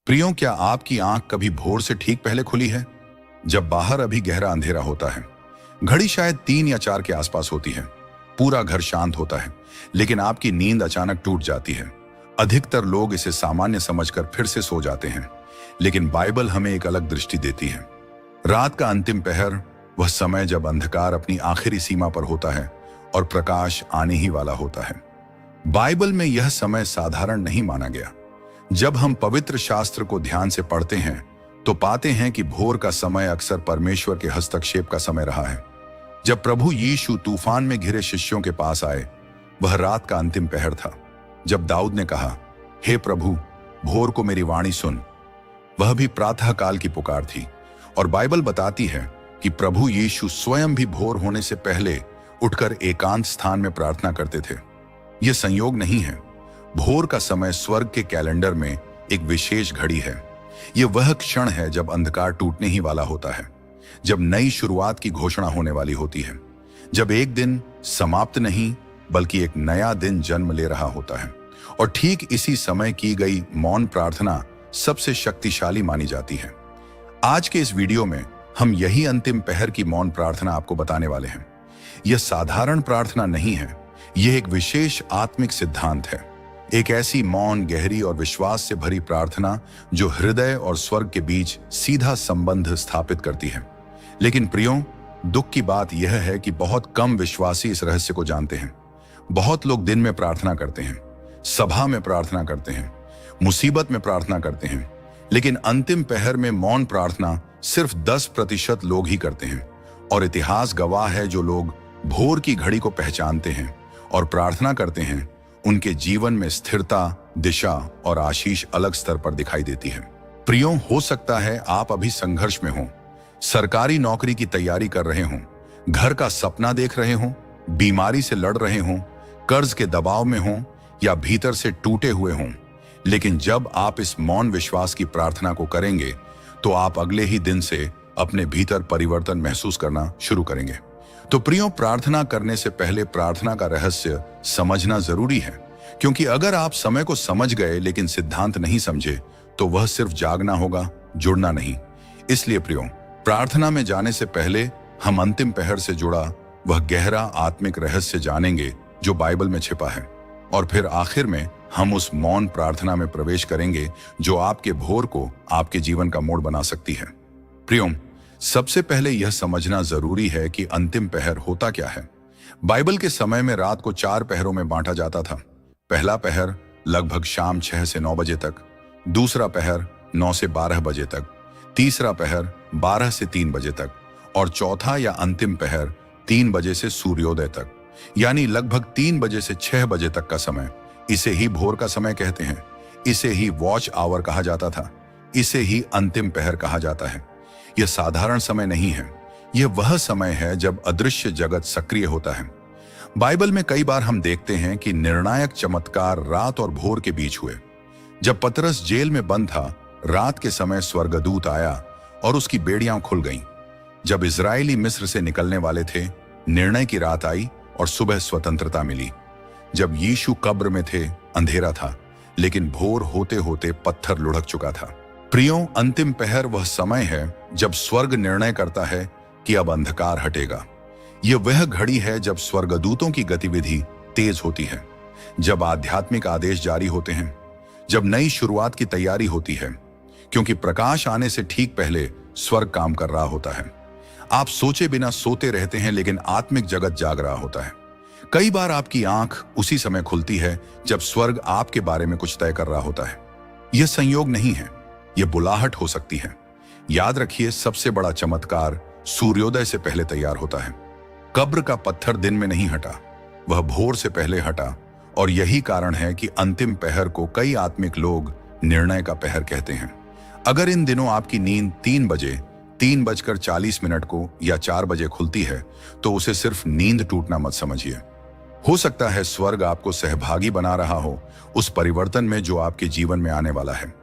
प्रियों, क्या आपकी आंख कभी भोर से ठीक पहले खुली है, जब बाहर अभी गहरा अंधेरा होता है? घड़ी शायद 3 या 4 के आसपास होती है। पूरा घर शांत होता है, लेकिन आपकी नींद अचानक टूट जाती है। अधिकतर लोग इसे सामान्य समझकर फिर से सो जाते हैं, लेकिन बाइबल हमें एक अलग दृष्टि देती है। रात का अंतिम पहर, वह समय जब अंधकार अपनी आखिरी सीमा पर होता है और प्रकाश आने ही वाला होता है। बाइबल में यह समय साधारण नहीं माना गया। जब हम पवित्र शास्त्र को ध्यान से पढ़ते हैं तो पाते हैं कि भोर का समय अक्सर परमेश्वर के हस्तक्षेप का समय रहा है। जब प्रभु यीशु तूफान में घिरे शिष्यों के पास आए, वह रात का अंतिम पहर था। जब दाऊद ने कहा, हे प्रभु, भोर को मेरी वाणी सुन, वह भी प्रातः काल की पुकार थी। और बाइबल बताती है कि प्रभु यीशु स्वयं भी भोर होने से पहले उठकर एकांत स्थान में प्रार्थना करते थे। यह संयोग नहीं है। भोर का समय स्वर्ग के कैलेंडर में एक विशेष घड़ी है। यह वह क्षण है जब अंधकार टूटने ही वाला होता है, जब नई शुरुआत की घोषणा होने वाली होती है, जब एक दिन समाप्त नहीं बल्कि एक नया दिन जन्म ले रहा होता है। और ठीक इसी समय की गई मौन प्रार्थना सबसे शक्तिशाली मानी जाती है। आज के इस वीडियो में हम यही अंतिम पहर की मौन प्रार्थना आपको बताने वाले हैं। यह साधारण प्रार्थना नहीं है, यह एक विशेष आत्मिक सिद्धांत है। एक ऐसी मौन, गहरी और विश्वास से भरी प्रार्थना जो हृदय और स्वर्ग के बीच सीधा संबंध स्थापित करती है। लेकिन प्रियों, दुख की बात यह है कि बहुत कम विश्वासी इस रहस्य को जानते हैं। बहुत लोग दिन में प्रार्थना करते हैं, सभा में प्रार्थना करते हैं, मुसीबत में प्रार्थना करते हैं, लेकिन अंतिम पहर में मौन प्रार्थना सिर्फ 10% लोग ही करते हैं। और इतिहास गवाह है, जो लोग भोर की घड़ी को पहचानते हैं और प्रार्थना करते हैं, उनके जीवन में स्थिरता, दिशा और आशीष अलग स्तर पर दिखाई देती है। प्रियों, हो सकता है आप अभी संघर्ष में हो, सरकारी नौकरी की तैयारी कर रहे हो, घर का सपना देख रहे हो, बीमारी से लड़ रहे हो, कर्ज के दबाव में हो या भीतर से टूटे हुए हो। लेकिन जब आप इस मौन विश्वास की प्रार्थना को करेंगे तो आप अगले ही दिन से अपने भीतर परिवर्तन महसूस करना शुरू करेंगे। तो प्रियों, प्रार्थना करने से पहले प्रार्थना का रहस्य समझना जरूरी है, क्योंकि अगर आप समय को समझ गए लेकिन सिद्धांत नहीं समझे तो वह सिर्फ जागना होगा, जुड़ना नहीं। इसलिए प्रियों, प्रार्थना में जाने से पहले हम अंतिम पहर से जुड़ा वह गहरा आत्मिक रहस्य जानेंगे जो बाइबल में छिपा है। और फिर आखिर में हम उस मौन प्रार्थना में प्रवेश करेंगे जो आपके भोर को आपके जीवन का मोड़ बना सकती है। प्रियों, सबसे पहले यह समझना जरूरी है कि अंतिम पहर होता क्या है। बाइबल के समय में रात को 4 पहरों में बांटा जाता था। पहला पहर लगभग शाम 6 से 9 बजे तक, दूसरा पहर 9 से 12 बजे तक, तीसरा पहर 12 से 3 बजे तक और चौथा या अंतिम पहर 3 बजे से सूर्योदय तक, यानी लगभग 3 बजे से 6 बजे तक का समय। इसे ही भोर का समय कहते हैं। इसे ही वॉच आवर कहा जाता था। इसे ही अंतिम पहर कहा जाता है। यह साधारण समय नहीं है, यह वह समय है जब अदृश्य जगत सक्रिय होता है। बाइबल में कई बार हम देखते हैं कि निर्णायक चमत्कार रात और भोर के बीच हुए। जब पतरस जेल में बंद था, रात के समय स्वर्गदूत आया और उसकी बेड़ियां खुल गईं। जब इजरायली मिस्र से निकलने वाले थे, निर्णय की रात आई और सुबह स्वतंत्रता मिली। जब यीशु कब्र में थे, अंधेरा था, लेकिन भोर होते होते पत्थर लुढ़क चुका था। प्रियों, अंतिम पहर वह समय है जब स्वर्ग निर्णय करता है कि अब अंधकार हटेगा। यह वह घड़ी है जब स्वर्गदूतों की गतिविधि तेज होती है, जब आध्यात्मिक आदेश जारी होते हैं, जब नई शुरुआत की तैयारी होती है, क्योंकि प्रकाश आने से ठीक पहले स्वर्ग काम कर रहा होता है। आप सोचे बिना सोते रहते हैं, लेकिन आत्मिक जगत जाग रहा होता है। कई बार आपकी आंख उसी समय खुलती है जब स्वर्ग आपके बारे में कुछ तय कर रहा होता है। यह संयोग नहीं है, यह बुलाहट हो सकती है। याद रखिए, सबसे बड़ा चमत्कार सूर्योदय से पहले तैयार होता है। कब्र का पत्थर दिन में नहीं हटा, वह भोर से पहले हटा। और यही कारण है कि अंतिम पहर को कई आत्मिक लोग निर्णय का पहर कहते हैं। अगर इन दिनों आपकी नींद 3 बजे 3:40 को या 4 बजे खुलती है तो उसे सिर्फ नींद टूटना मत समझिए। हो सकता है स्वर्ग आपको सहभागी बना रहा हो उस परिवर्तन में जो आपके जीवन में आने वाला है।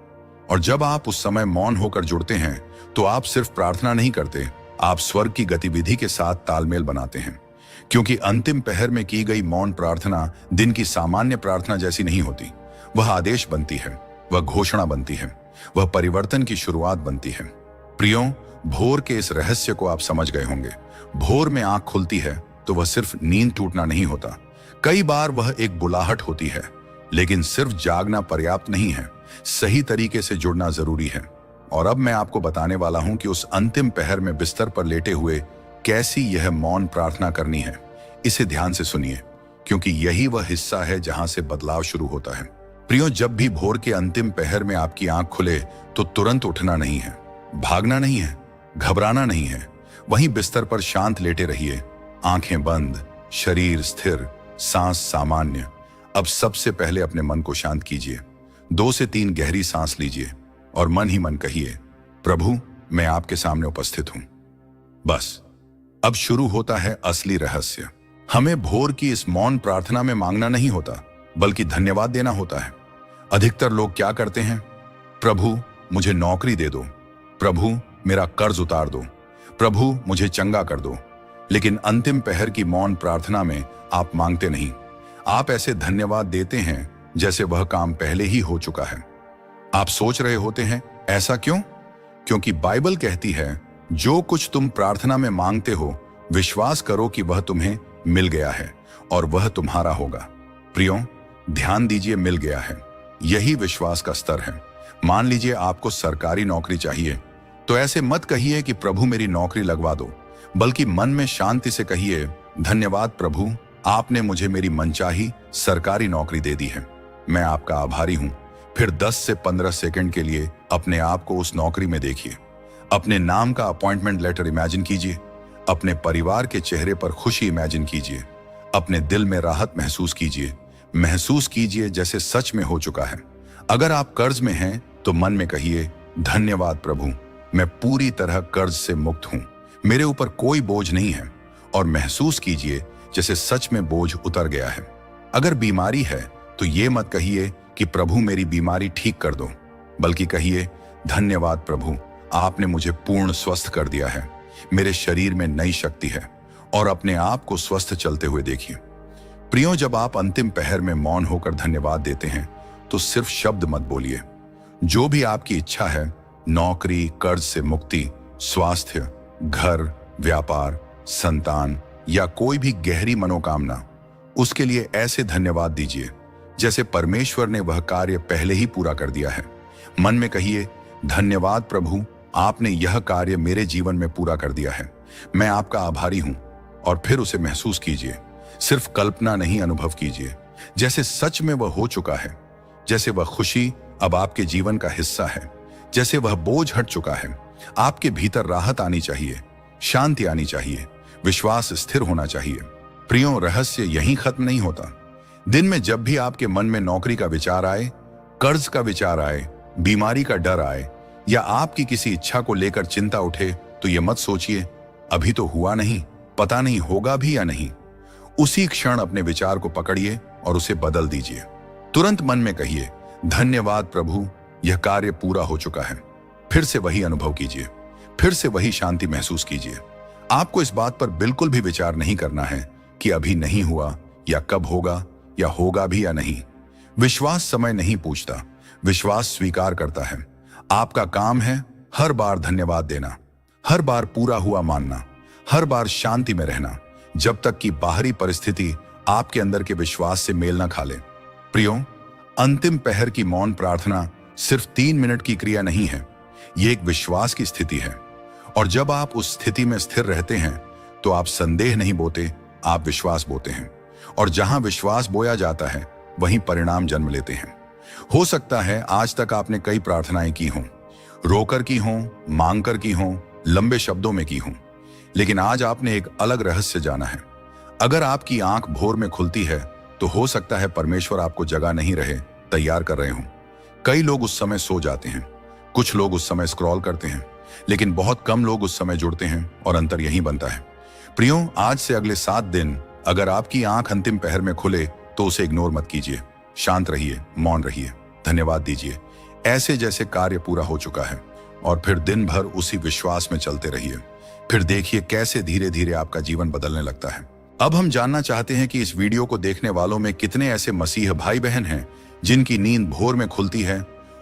और जब आप उस समय मौन होकर जुड़ते हैं तो आप सिर्फ प्रार्थना नहीं करते, आप स्वर्ग की गतिविधि के साथ तालमेल बनाते हैं। क्योंकि अंतिम पहर में की गई मौन प्रार्थना दिन की सामान्य प्रार्थना जैसी नहीं होती। वह आदेश बनती है, वह घोषणा बनती है। वह परिवर्तन की शुरुआत बनती है। प्रियो, भोर के इस रहस्य को आप समझ गए होंगे। भोर में आंख खुलती है तो वह सिर्फ नींद टूटना नहीं होता, कई बार वह एक बुलाहट होती है। लेकिन सिर्फ जागना पर्याप्त नहीं है, सही तरीके से जुड़ना जरूरी है। और अब मैं आपको बताने वाला हूं कि उस अंतिम पहर में बिस्तर पर लेटे हुए कैसी यह मौन प्रार्थना करनी है। इसे ध्यान से सुनिए, क्योंकि यही वह हिस्सा है जहां से बदलाव शुरू होता है। प्रियो, जब भी भोर के अंतिम पहर में आपकी आंख खुले तो तुरंत उठना नहीं है, भागना नहीं है, घबराना नहीं है। वहीं बिस्तर पर शांत लेटे रहिए, आंखें बंद, शरीर स्थिर, सांस सामान्य। अब सबसे पहले अपने मन को शांत कीजिए। 2 से 3 गहरी सांस लीजिए और मन ही मन कहिए, प्रभु मैं आपके सामने उपस्थित हूं। बस अब शुरू होता है असली रहस्य। हमें भोर की इस मौन प्रार्थना में मांगना नहीं होता, बल्कि धन्यवाद देना होता है। अधिकतर लोग क्या करते हैं? प्रभु मुझे नौकरी दे दो, प्रभु मेरा कर्ज उतार दो, प्रभु मुझे चंगा कर दो। लेकिन अंतिम पहर की मौन प्रार्थना में आप मांगते नहीं, आप ऐसे धन्यवाद देते हैं जैसे वह काम पहले ही हो चुका है। आप सोच रहे होते हैं, ऐसा क्यों? क्योंकि बाइबल कहती है, जो कुछ तुम प्रार्थना में मांगते हो विश्वास करो कि वह तुम्हें मिल गया है और वह तुम्हारा होगा। प्रियो, ध्यान दीजिए, मिल गया है, यही विश्वास का स्तर है। मान लीजिए आपको सरकारी नौकरी चाहिए, तो ऐसे मत कहिए कि प्रभु मेरी नौकरी लगवा दो, बल्कि मन में शांति से कहिए, धन्यवाद प्रभु, आपने मुझे मेरी मनचाही सरकारी नौकरी दे दी है, मैं आपका आभारी हूं। फिर 10 से 15 सेकंड के लिए अपने आप को उस नौकरी में देखिए। अपने नाम का अपॉइंटमेंट लेटर इमेजिन कीजिए, अपने परिवार के चेहरे पर खुशी इमेजिन कीजिए, अपने दिल में राहत महसूस कीजिए जैसे सच में हो चुका है। अगर आप कर्ज में हैं तो मन में कहिए, धन्यवाद प्रभु, मैं पूरी तरह कर्ज से मुक्त हूं, मेरे ऊपर कोई बोझ नहीं है। और महसूस कीजिए जैसे सच में बोझ उतर गया है। अगर बीमारी है तो ये मत कहिए कि प्रभु मेरी बीमारी ठीक कर दो, बल्कि कहिए, धन्यवाद प्रभु, आपने मुझे पूर्ण स्वस्थ कर दिया है, मेरे शरीर में नई शक्ति है। और अपने आप को स्वस्थ चलते हुए देखिए। प्रियो, जब आप अंतिम पहर में मौन होकर धन्यवाद देते हैं तो सिर्फ शब्द मत बोलिए। जो भी आपकी इच्छा है, नौकरी, कर्ज से मुक्ति, स्वास्थ्य, घर, व्यापार, संतान या कोई भी गहरी मनोकामना, उसके लिए ऐसे धन्यवाद दीजिए जैसे परमेश्वर ने वह कार्य पहले ही पूरा कर दिया है। मन में कहिए, धन्यवाद प्रभु, आपने यह कार्य मेरे जीवन में पूरा कर दिया है, मैं आपका आभारी हूं। और फिर उसे महसूस कीजिए, सिर्फ कल्पना नहीं, अनुभव कीजिए जैसे सच में वह हो चुका है, जैसे वह खुशी अब आपके जीवन का हिस्सा है, जैसे वह बोझ हट चुका है। आपके भीतर राहत आनी चाहिए, शांति आनी चाहिए, विश्वास स्थिर होना चाहिए। प्रियो, रहस्य यहीं खत्म नहीं होता। दिन में जब भी आपके मन में नौकरी का विचार आए, कर्ज का विचार आए, बीमारी का डर आए या आपकी किसी इच्छा को लेकर चिंता उठे, तो ये मत सोचिए अभी तो हुआ नहीं, पता नहीं होगा भी या नहीं। उसी क्षण अपने विचार को पकड़िए और उसे बदल दीजिए। तुरंत मन में कहिए, धन्यवाद प्रभु, यह कार्य पूरा हो चुका है। फिर से वही अनुभव कीजिए, फिर से वही शांति महसूस कीजिए। आपको इस बात पर बिल्कुल भी विचार नहीं करना है कि अभी नहीं हुआ या कब होगा या होगा भी या नहीं। विश्वास समय नहीं पूछता, विश्वास स्वीकार करता है। आपका काम है हर बार धन्यवाद देना, हर बार पूरा हुआ मानना, हर बार शांति में रहना, जब तक कि बाहरी परिस्थिति आपके अंदर के विश्वास से मेल न खा ले। प्रियो, अंतिम पहर की मौन प्रार्थना सिर्फ 3 मिनट की क्रिया नहीं है, ये एक विश्वास की स्थिति है। और जब आप उस स्थिति में स्थिर रहते हैं तो आप संदेह नहीं बोते, आप विश्वास बोते हैं। और जहां विश्वास बोया जाता है वहीं परिणाम जन्म लेते हैं। हो सकता है आज तक आपने कई प्रार्थनाएं की हों, रोकर की हों, मांगकर की हों, लंबे शब्दों में की हों, लेकिन आज आपने एक अलग रहस्य जाना है। अगर आपकी आंख भोर में खुलती है तो हो सकता है परमेश्वर आपको जगह नहीं रहे, तैयार कर रहे हों। कई लोग उस समय सो जाते हैं, कुछ लोग उस समय स्क्रॉल करते हैं, लेकिन बहुत कम लोग उस समय जुड़ते हैं और अंतर यही बनता है। प्रियो, आज से अगले 7 दिन अगर आपकी आंख अंतिम पहर में खुले तो उसे इग्नोर मत कीजिए, शांत रहिए, मौन रहिए, धन्यवाद दीजिए ऐसे जैसे कार्य पूरा हो चुका है। और फिर दिन भर उसी विश्वास में चलते रहिए। फिर देखिए कैसे धीरे धीरे आपका जीवन बदलने लगता है। अब हम जानना चाहते हैं कि इस वीडियो को देखने वालों में कितने ऐसे मसीह भाई बहन हैं जिनकी नींद भोर में खुलती है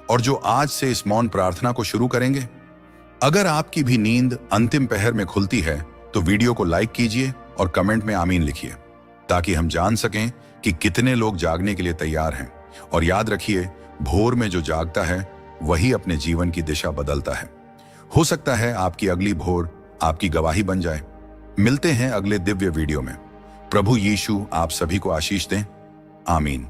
और जो आज से इस मौन प्रार्थना को शुरू करेंगे। अगर आपकी भी नींद अंतिम पहर में खुलती है तो वीडियो को लाइक कीजिए और कमेंट में आमीन लिखिए, ताकि हम जान सकें कि कितने लोग जागने के लिए तैयार हैं। और याद रखिए, भोर में जो जागता है वही अपने जीवन की दिशा बदलता है। हो सकता है आपकी अगली भोर आपकी गवाही बन जाए। मिलते हैं अगले दिव्य वीडियो में। प्रभु यीशु आप सभी को आशीष दें। आमीन।